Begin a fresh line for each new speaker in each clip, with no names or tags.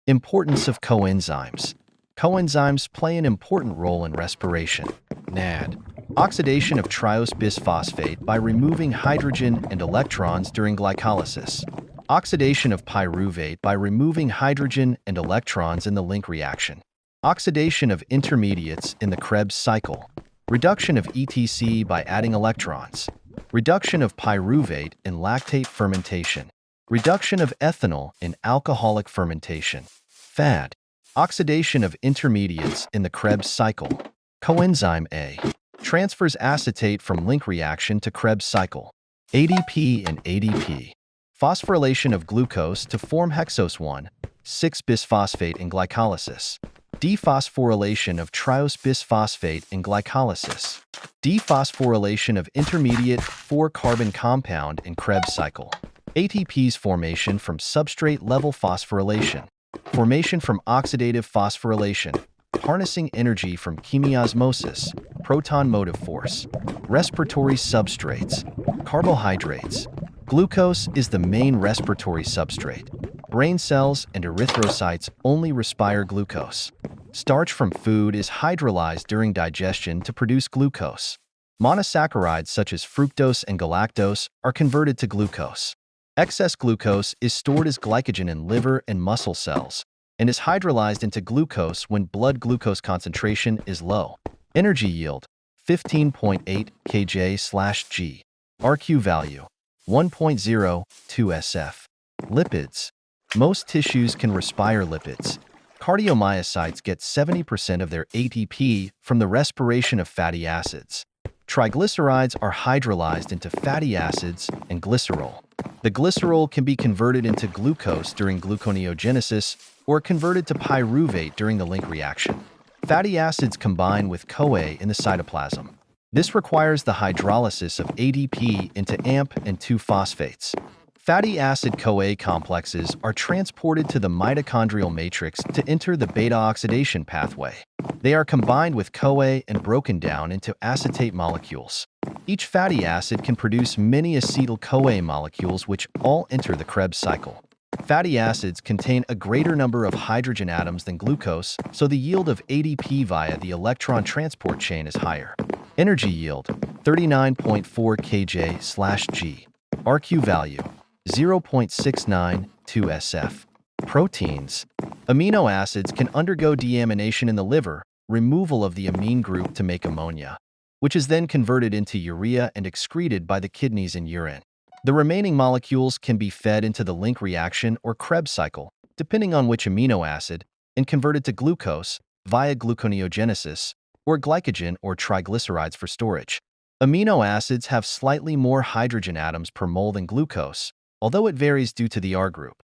Importance of coenzymes. Coenzymes play an important role in respiration. NAD. Oxidation of triose bisphosphate by removing hydrogen and electrons during glycolysis. Oxidation of pyruvate by removing hydrogen and electrons in the link reaction. Oxidation of intermediates in the Krebs cycle. Reduction of ETC by adding electrons. Reduction of pyruvate in lactate fermentation. Reduction of ethanal in alcoholic fermentation. FAD. Oxidation of intermediates in the Krebs cycle. Coenzyme A. Transfers acetate from link reaction to Krebs cycle. ADP and ADP. Phosphorylation of glucose to form hexose 1,6-bisphosphate in glycolysis. Dephosphorylation of triose bisphosphate in glycolysis. Dephosphorylation of intermediate 4-carbon compound in Krebs cycle. ATP's formation from substrate-level phosphorylation. Formation from oxidative phosphorylation. Harnessing energy from chemiosmosis, proton motive force. Respiratory substrates. Carbohydrates. Glucose is the main respiratory substrate. Brain cells and erythrocytes only respire glucose. Starch from food is hydrolyzed during digestion to produce glucose. Monosaccharides such as fructose and galactose are converted to glucose. Excess glucose is stored as glycogen in liver and muscle cells and is hydrolyzed into glucose when blood glucose concentration is low. Energy yield, 15.8 kJ/g. RQ value, 1.02 SF. Lipids. Most tissues can respire lipids. Cardiomyocytes get 70% of their ATP from the respiration of fatty acids. Triglycerides are hydrolyzed into fatty acids and glycerol. The glycerol can be converted into glucose during gluconeogenesis or converted to pyruvate during the link reaction. Fatty acids combine with CoA in the cytoplasm. This requires the hydrolysis of ADP into AMP and 2-phosphates. Fatty acid-CoA complexes are transported to the mitochondrial matrix to enter the beta-oxidation pathway. They are combined with CoA and broken down into acetate molecules. Each fatty acid can produce many acetyl-CoA molecules which all enter the Krebs cycle. Fatty acids contain a greater number of hydrogen atoms than glucose, so the yield of ADP via the electron transport chain is higher. Energy yield, 39.4 kJ/g. RQ value, 0.692 SF. Proteins. Amino acids can undergo deamination in the liver, removal of the amine group to make ammonia, which is then converted into urea and excreted by the kidneys in urine. The remaining molecules can be fed into the link reaction or Krebs cycle, depending on which amino acid, and converted to glucose via gluconeogenesis, or glycogen or triglycerides for storage. Amino acids have slightly more hydrogen atoms per mole than glucose, although it varies due to the R group.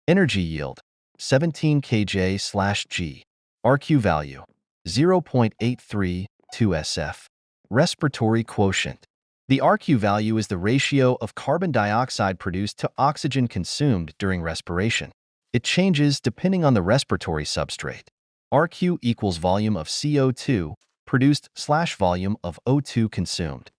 Energy yield, 17 kJ/g. RQ value, 0.832 SF. Respiratory quotient. The RQ value is the ratio of carbon dioxide produced to oxygen consumed during respiration. It changes depending on the respiratory substrate. RQ equals volume of CO2 produced/volume of O2 consumed.